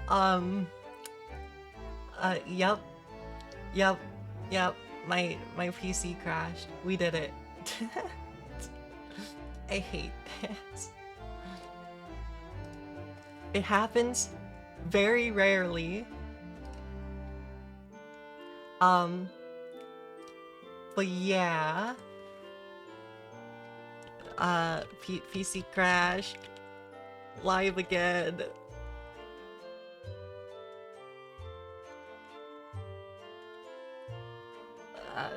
Um, yep, yep, yep. My PC crashed. We did it. I hate this. It happens very rarely. Um, but yeah. PC crashed. Live again. Uh,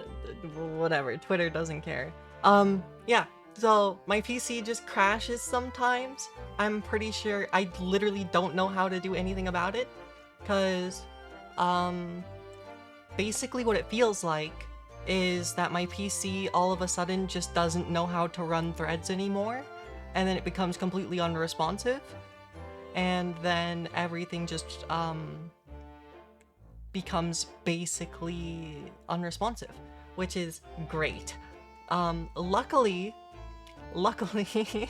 Whatever. Twitter doesn't care. Yeah. So my PC just crashes sometimes. I'm pretty sure I literally don't know how to do anything about it, cause, um, basically what it feels like is that my PC all of a sudden just doesn't know how to run threads anymore, and then it becomes completely unresponsive, and then everything just becomes basically unresponsive, which is great. Luckily,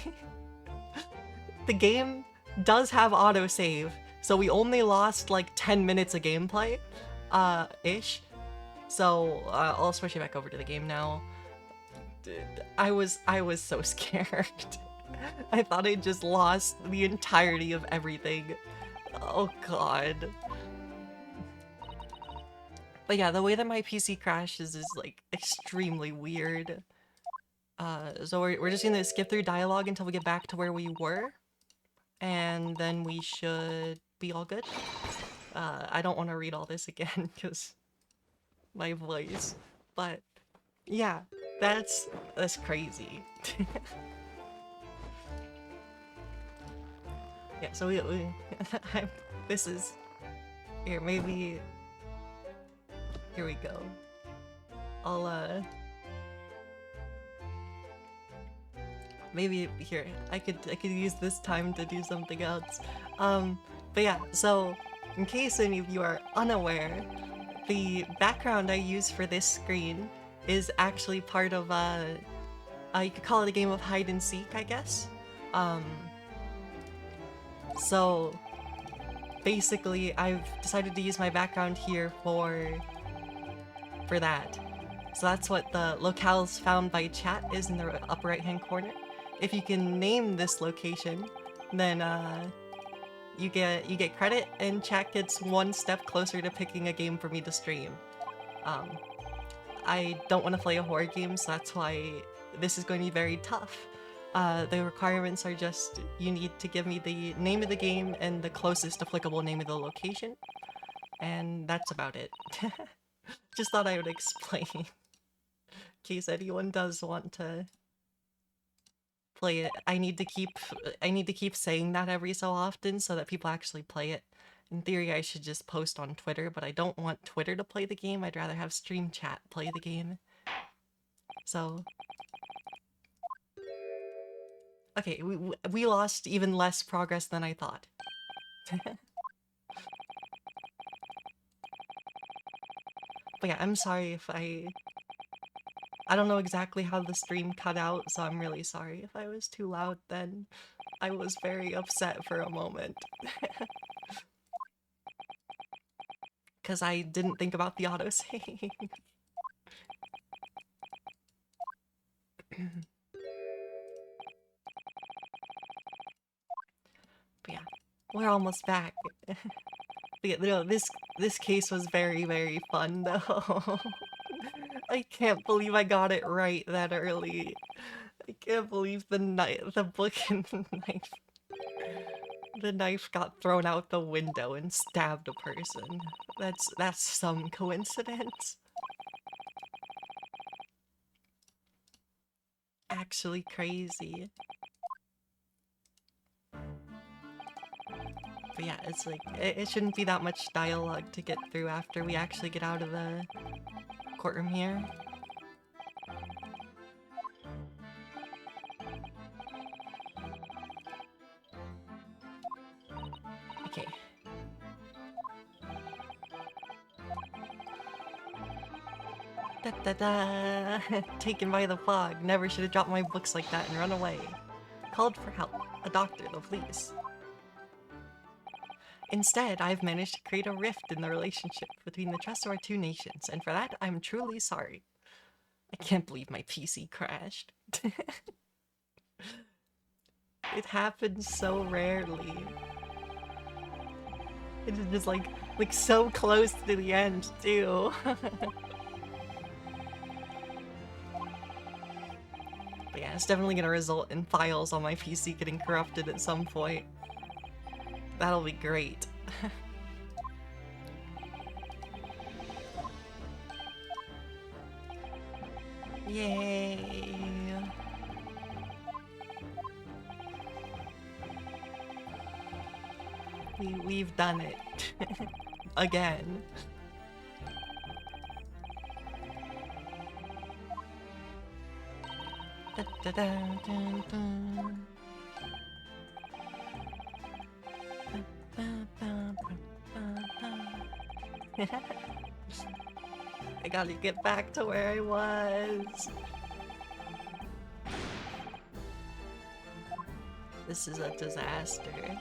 the game does have autosave, so we only lost like 10 minutes of gameplay, ish. So I'll switch it back over to the game now. I was so scared. I thought I just lost the entirety of everything. Oh god. But yeah, the way that my PC crashes is like extremely weird. So we're just gonna skip through dialogue until we get back to where we were, and then we should be all good. I don't want to read all this again because my voice, but yeah, that's crazy. Yeah, so we this is here. Maybe here we go. I'll maybe here I could use this time to do something else. But yeah, so in case any of you are unaware, the background I use for this screen is actually part of you could call it a game of hide and seek, I guess. Um, so basically I've decided to use my background here for that. So that's what the locales found by chat is in the upper right hand corner. If you can name this location, then you get credit, and chat gets one step closer to picking a game for me to stream. Um, I don't want to play a horror game, so that's why this is going to be very tough. The requirements are just you need to give me the name of the game and the closest applicable name of the location, and that's about it. Just thought I would explain in case anyone does want to play it. I need to keep saying that every so often so that people actually play it. In theory, I should just post on Twitter, but I don't want Twitter to play the game. I'd rather have Stream Chat play the game. So, okay, we lost even less progress than I thought. But yeah, I'm sorry if I don't know exactly how the stream cut out, so I'm really sorry if I was too loud then. I was very upset for a moment. Because I didn't think about the autosave. But yeah, we're almost back. But yeah, no, this case was very, very fun though. I can't believe I got it right that early. I can't believe the book and the knife got thrown out the window and stabbed a person. That's some coincidence. Actually crazy. But yeah, it's like it shouldn't be that much dialogue to get through after we actually get out of the courtroom here. Okay. Da da da! Taken by the fog. Never should have dropped my books like that and run away. Called for help. A doctor, the police. Instead, I've managed to create a rift in the relationship between the trust of our two nations, and for that, I'm truly sorry. I can't believe my PC crashed. It happens so rarely. It is just like so close to the end, too. But yeah, it's definitely gonna result in files on my PC getting corrupted at some point. That'll be great. Yay! We've done it. Again. Da, da, da, dun, dun. I gotta get back to where I was. This is a disaster.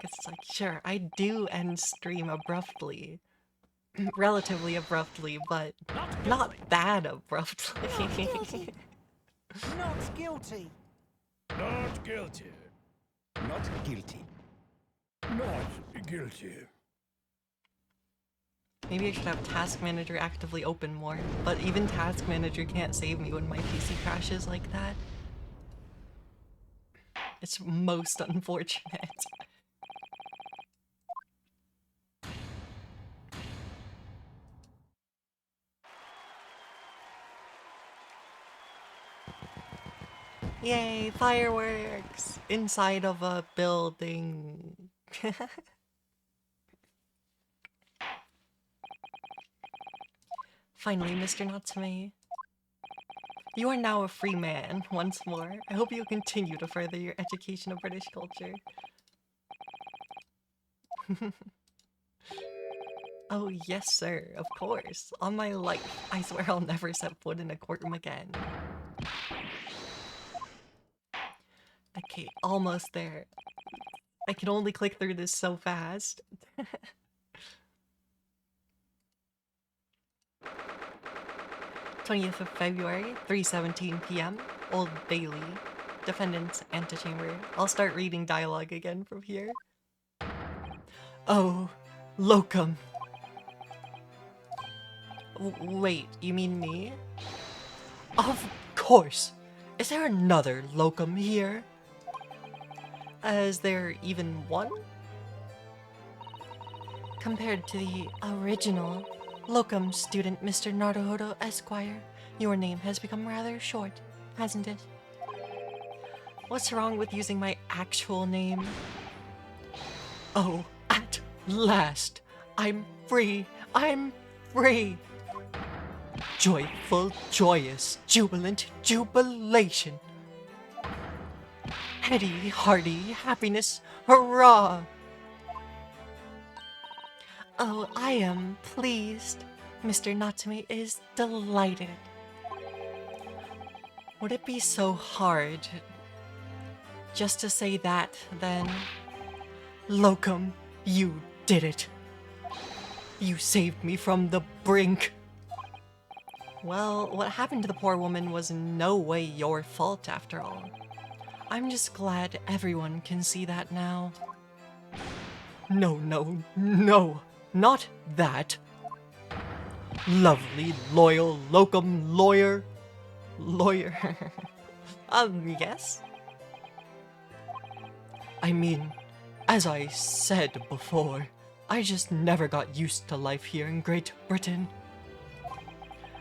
It's like, sure, I do end stream abruptly. Relatively abruptly, but not that abruptly. Not guilty. Not guilty. Not guilty. Not guilty. Maybe I should have Task Manager actively open more, but even Task Manager can't save me when my PC crashes like that. It's most unfortunate. Yay, fireworks! Inside of a building. Finally, Mr. Natsume. You are now a free man, once more. I hope you continue to further your education of British culture. Oh, yes, sir, of course. On my life, I swear I'll never set foot in a courtroom again. Okay, almost there. I can only click through this so fast. 20th of February, 3:17 p.m. Old Bailey. Defendant's antechamber. I'll start reading dialogue again from here. Oh, locum. Wait, you mean me? Of course! Is there another locum here? Is there even one? Compared to the original locum student, Mr. Naruhodo Esquire, your name has become rather short, hasn't it? What's wrong with using my actual name? Oh, at last! I'm free! I'm free! Joyful, joyous, jubilant jubilation! Heady, hearty happiness, hurrah! Oh, I am pleased. Mr. Natsume is delighted. Would it be so hard just to say that, then? Locum, you did it. You saved me from the brink. Well, what happened to the poor woman was in no way your fault, after all. I'm just glad everyone can see that now. No, no, no, not that. Lovely, loyal, locum lawyer. Lawyer. Yes? I mean, as I said before, I just never got used to life here in Great Britain.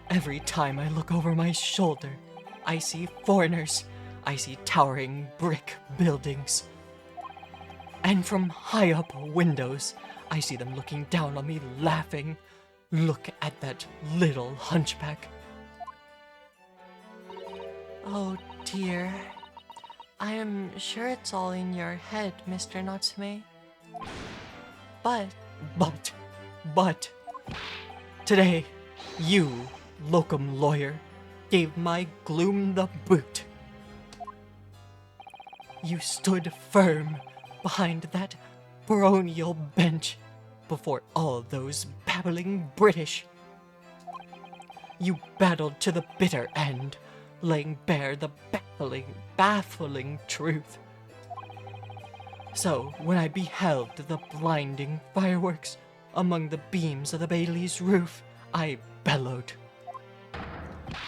Every time I look over my shoulder, I see foreigners. I see towering brick buildings. And from high up windows, I see them looking down on me laughing. Look at that little hunchback. Oh dear. I am sure it's all in your head, Mr. Natsume. But... Today, you, locum lawyer, gave my gloom the boot. You stood firm behind that baronial bench before all those babbling British. You battled to the bitter end, laying bare the baffling truth. So, when I beheld the blinding fireworks among the beams of the Bailey's roof, I bellowed,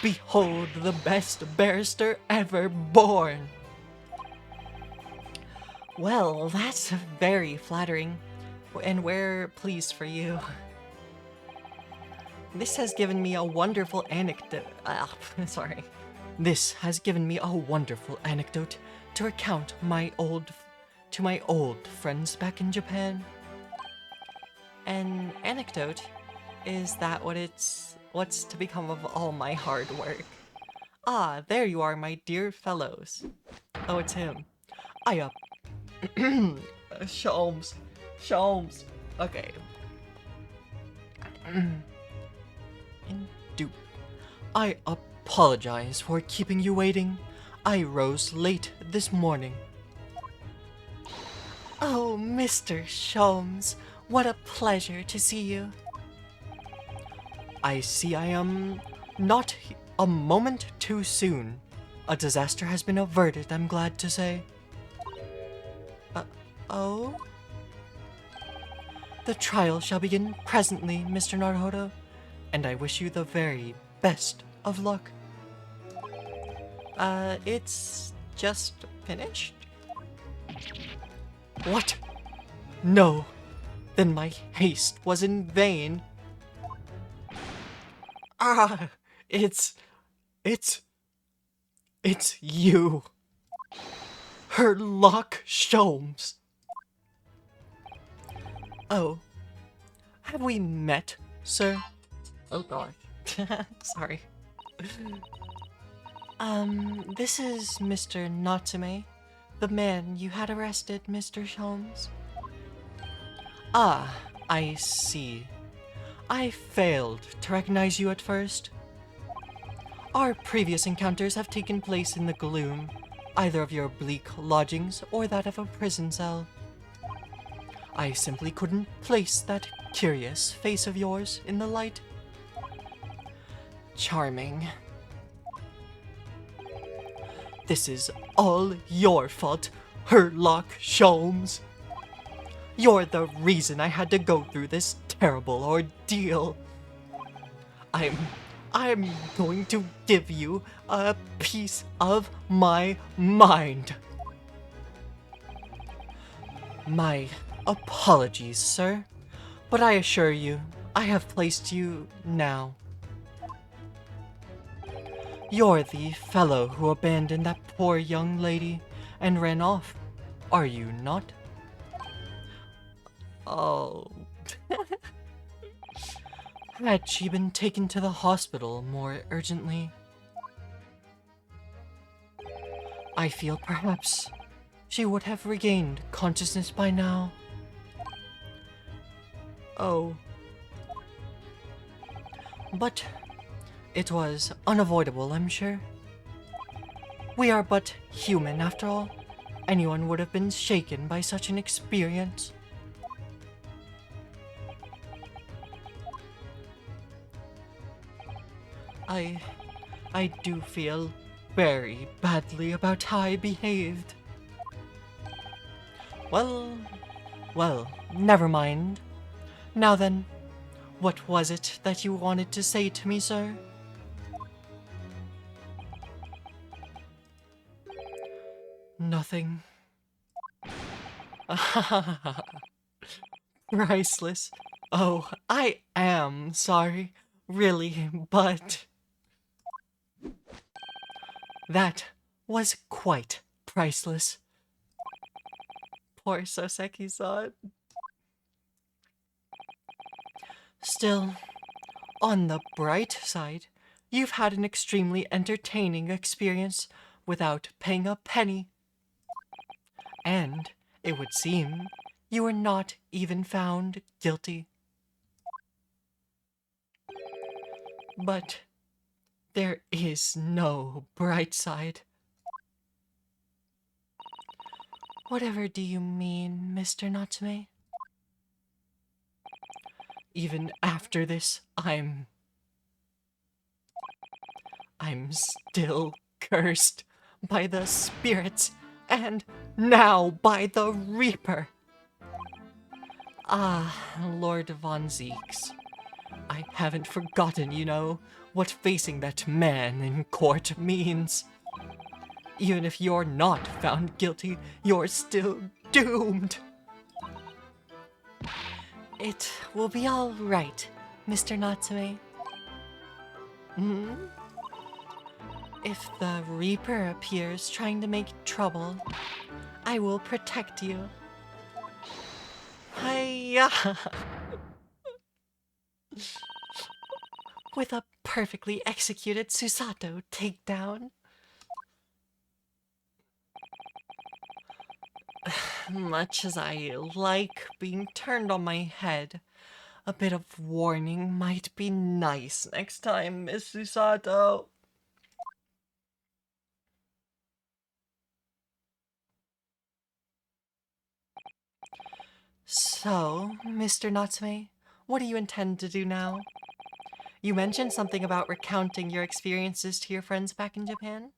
"Behold the best barrister ever born!" Well, that's very flattering, and we're pleased for you. This has given me a wonderful anecdote. Sorry. This has given me a wonderful anecdote to recount to my old friends back in Japan. An anecdote, is that what's to become of all my hard work? Ah, there you are, my dear fellows. Oh, it's him. I Sholmes. Sholmes. Okay. Dude, I apologize for keeping you waiting. I rose late this morning. Oh, Mr. Sholmes, what a pleasure to see you. I see I am not a moment too soon. A disaster has been averted, I'm glad to say. Oh? The trial shall begin presently, Mr. Naruhodo, and I wish you the very best of luck. It's just finished? What? No. Then my haste was in vain. Ah, it's you. Herlock Sholmes. Oh, have we met, sir? Oh gosh. Sorry. This is Mr. Natsume, the man you had arrested, Mr. Sholmes. Ah, I see. I failed to recognize you at first. Our previous encounters have taken place in the gloom, either of your bleak lodgings or that of a prison cell. I simply couldn't place that curious face of yours in the light. Charming. This is all your fault, Herlock Sholmes. You're the reason I had to go through this terrible ordeal. I'm going to give you a piece of my mind. My apologies, sir, but I assure you, I have placed you now. You're the fellow who abandoned that poor young lady and ran off, are you not? Oh. Had she been taken to the hospital more urgently? I feel perhaps she would have regained consciousness by now. Oh. But it was unavoidable, I'm sure. We are but human after all. Anyone would have been shaken by such an experience. I do feel very badly about how I behaved. Well, never mind. Now then, what was it that you wanted to say to me, sir? Nothing. Priceless. Oh, I am sorry, really, but... That was quite priceless. Poor Soseki-san. Still, on the bright side, you've had an extremely entertaining experience without paying a penny. And, it would seem, you were not even found guilty. But there is no bright side. Whatever do you mean, Mr. Natsume? Even after this, I'm still cursed by the spirits and now by the Reaper. Ah, Lord Von Zeeks. I haven't forgotten, you know, what facing that man in court means. Even if you're not found guilty, you're still doomed. It will be all right, Mr. Natsume. Hmm? If the Reaper appears trying to make trouble, I will protect you. Hiya! With a perfectly executed Susato takedown. Much as I like being turned on my head, a bit of warning might be nice next time, Miss Susato. So, Mr. Natsume, what do you intend to do now? You mentioned something about recounting your experiences to your friends back in Japan?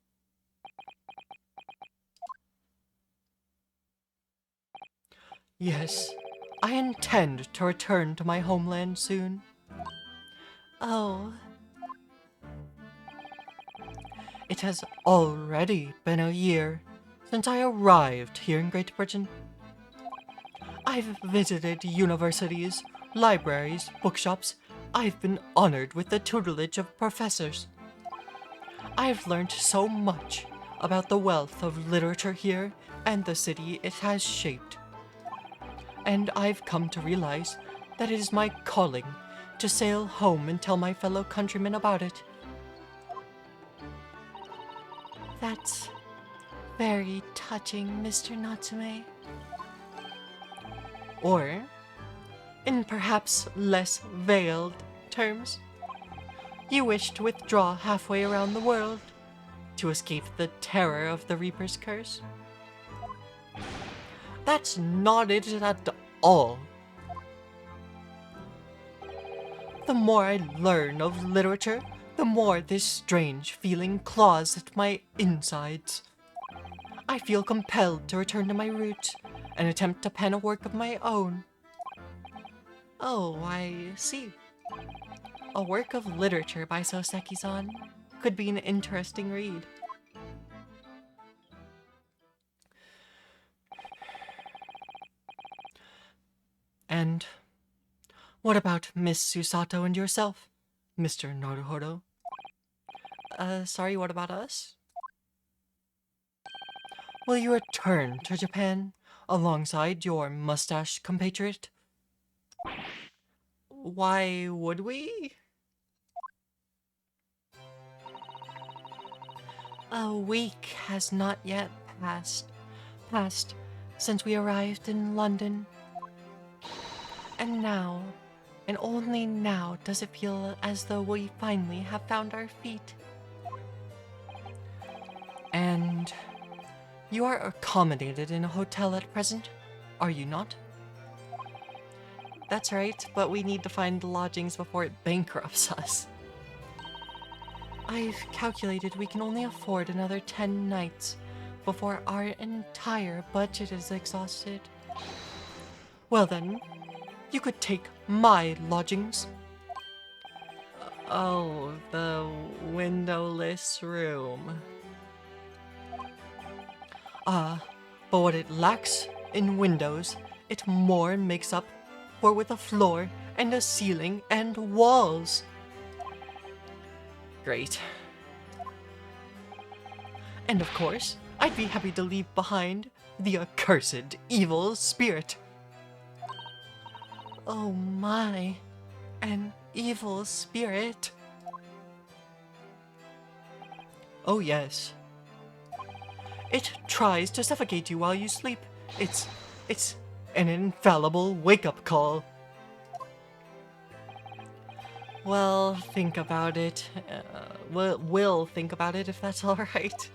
Yes, I intend to return to my homeland soon. Oh, it has already been a year since I arrived here in Great Britain. I've visited universities, libraries, bookshops. I've been honored with the tutelage of professors. I've learned so much about the wealth of literature here and the city it has shaped. And I've come to realize that it is my calling to sail home and tell my fellow countrymen about it. That's very touching, Mr. Natsume. Or, in perhaps less veiled terms, you wish to withdraw halfway around the world to escape the terror of the Reaper's curse? That's not it at all. The more I learn of literature, the more this strange feeling claws at my insides. I feel compelled to return to my roots and attempt to pen a work of my own. Oh, I see. A work of literature by Soseki-san could be an interesting read. And what about Miss Susato and yourself, Mr. Naruhodo? Sorry, what about us? Will you return to Japan alongside your mustache compatriot? Why would we? A week has not yet passed since we arrived in London. And now, and only now, does it feel as though we finally have found our feet. And you are accommodated in a hotel at present, are you not? That's right, but we need to find lodgings before it bankrupts us. I've calculated we can only afford another 10 nights before our entire budget is exhausted. Well then, you could take my lodgings. Oh, the windowless room. But what it lacks in windows, it more makes up for with a floor and a ceiling and walls. Great. And of course, I'd be happy to leave behind the accursed evil spirit. Oh my, an evil spirit. Oh yes. It tries to suffocate you while you sleep. It's an infallible wake-up call. Well, think about it. We'll think about it if that's all right.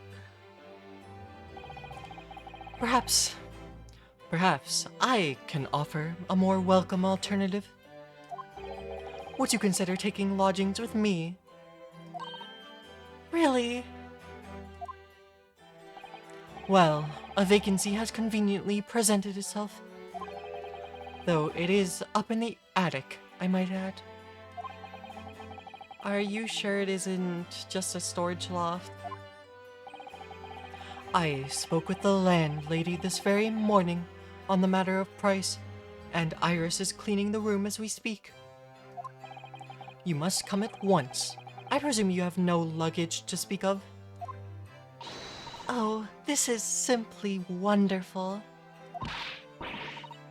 Perhaps Perhaps I can offer a more welcome alternative. Would you consider taking lodgings with me? Really? Well, a vacancy has conveniently presented itself. Though it is up in the attic, I might add. Are you sure it isn't just a storage loft? I spoke with the landlady this very morning on the matter of price, and Iris is cleaning the room as we speak. You must come at once. I presume you have no luggage to speak of? Oh, this is simply wonderful.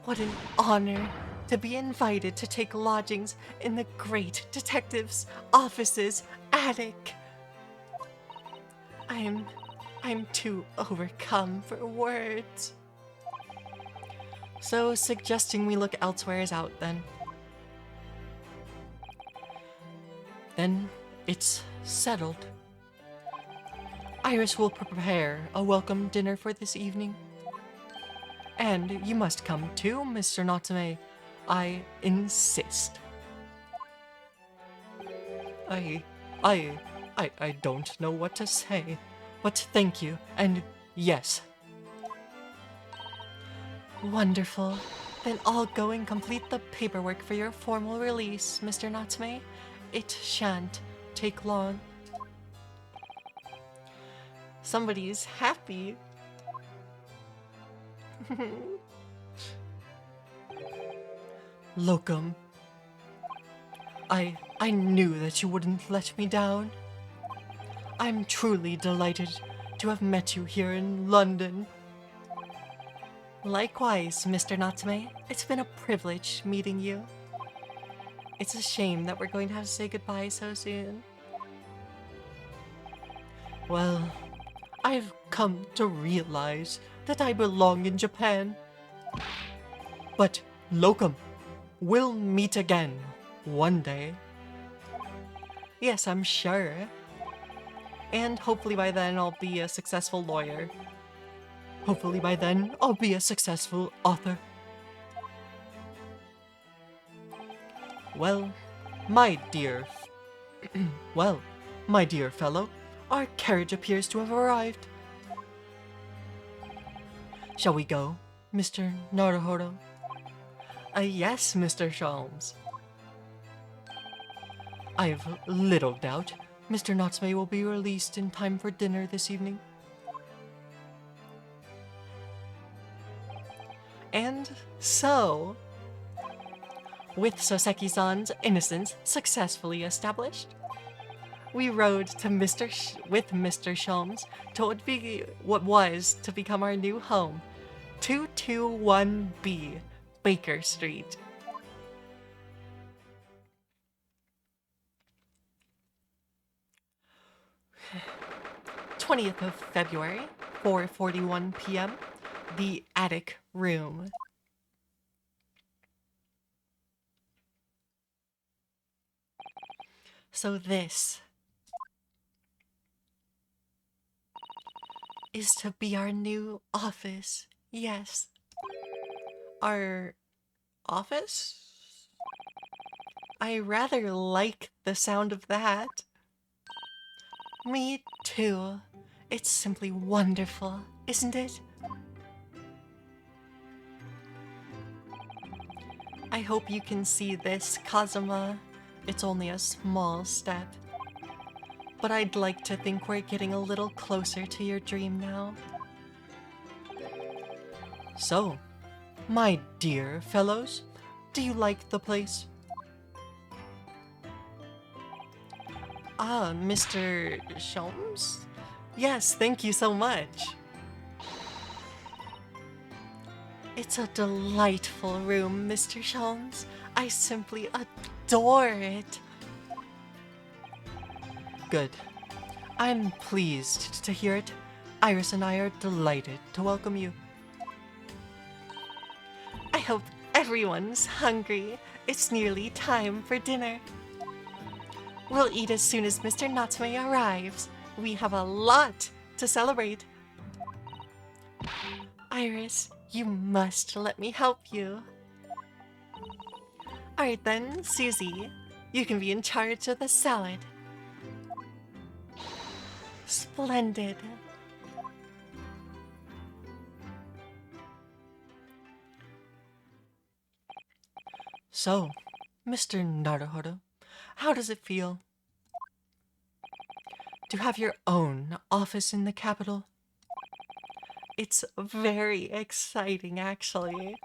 What an honor to be invited to take lodgings in the great detective's office's attic. I'm too overcome for words. So suggesting we look elsewhere is out then. Then it's settled. Iris will prepare a welcome dinner for this evening. And you must come too, Mr. Natsume. I insist. I don't know what to say, but thank you, and yes. Wonderful. Then I'll go and complete the paperwork for your formal release, Mr. Natsume. It shan't take long. Somebody's happy. Locum. I knew that you wouldn't let me down. I'm truly delighted to have met you here in London. Likewise, Mr. Natsume. It's been a privilege meeting you. It's a shame that we're going to have to say goodbye so soon. Well, I've come to realize that I belong in Japan. But, Locum, we'll meet again one day. Yes, I'm sure. And hopefully by then I'll be a successful lawyer. Hopefully by then I'll be a successful author. Well, my dear... well, my dear fellow, our carriage appears to have arrived. Shall we go, Mr. Naruhodo? Yes, Mr. Sholmes. I've little doubt Mr. Natsume will be released in time for dinner this evening. And so, with Soseki-san's innocence successfully established, we rode to with Mr. Sholmes to what was to become our new home, 221B Baker Street. '20th of February, 4:41 p.m. The attic room. So this is to be our new office. Yes. Our office? I rather like the sound of that. Me too. It's simply wonderful, isn't it? I hope you can see this, Kazuma. It's only a small step. But I'd like to think we're getting a little closer to your dream now. So, my dear fellows, do you like the place? Ah, Mr. Sholmes? Yes, thank you so much. It's a delightful room, Mr. Sholmes. I simply adore it. Good. I'm pleased to hear it. Iris and I are delighted to welcome you. I hope everyone's hungry. It's nearly time for dinner. We'll eat as soon as Mr. Natsume arrives. We have a lot to celebrate. Iris, You must let me help you. Alright then, Susie. You can be in charge of the salad. Splendid. So, Mr. Naruhodo, how does it feel to have your own office in the capital? It's very exciting, actually.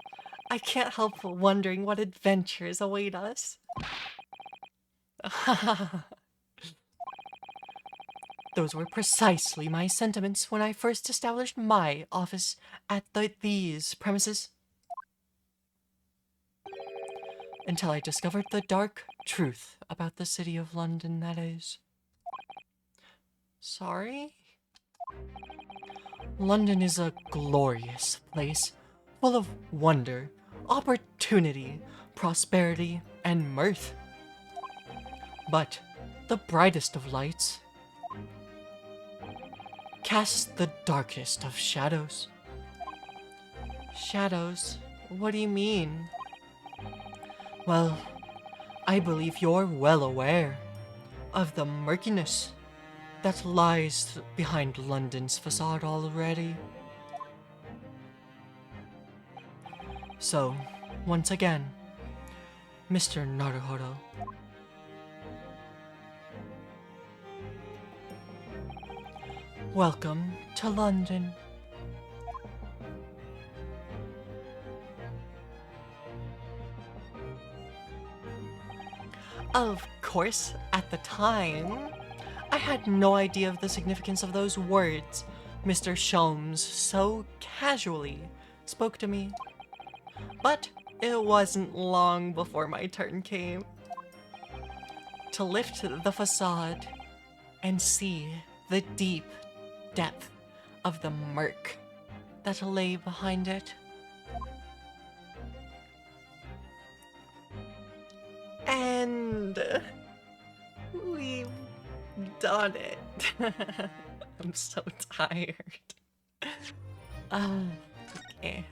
I can't help wondering what adventures await us. Those were precisely my sentiments when I first established my office at these premises. Until I discovered the dark truth about the city of London, that is. Sorry? London is a glorious place, full of wonder, opportunity, prosperity, and mirth. But the brightest of lights casts the darkest of shadows. Shadows? What do you mean? Well, I believe you're well aware of the murkiness that lies behind London's facade already. So, once again, Mr. Naruhodo, welcome to London. Of course, at the time, I had no idea of the significance of those words Mr. Sholmes so casually spoke to me. But it wasn't long before my turn came to lift the facade and see the deep depth of the murk that lay behind it. And we've done it. I'm so tired. Okay.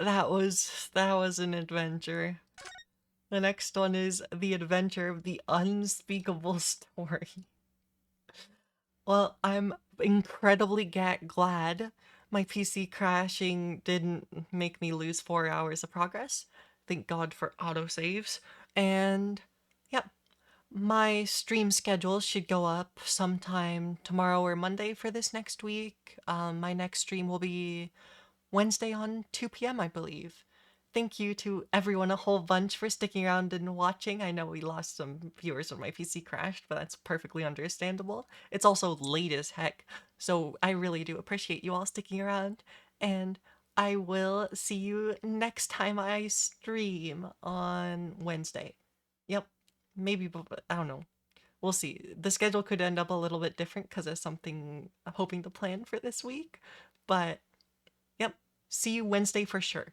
That was an adventure. The next one is The Adventure of the Unspeakable Story. Well, I'm incredibly glad my PC crashing didn't make me lose 4 hours of progress. Thank God for autosaves. And yep, my stream schedule should go up sometime tomorrow or Monday for this next week. My next stream will be Wednesday on 2 p.m., I believe. Thank you to everyone a whole bunch for sticking around and watching. I know we lost some viewers when my PC crashed, but that's perfectly understandable. It's also late as heck, so I really do appreciate you all sticking around. And I will see you next time I stream on Wednesday. Yep, maybe, but I don't know. We'll see. The schedule could end up a little bit different because of something I'm hoping to plan for this week. But yep, see you Wednesday for sure.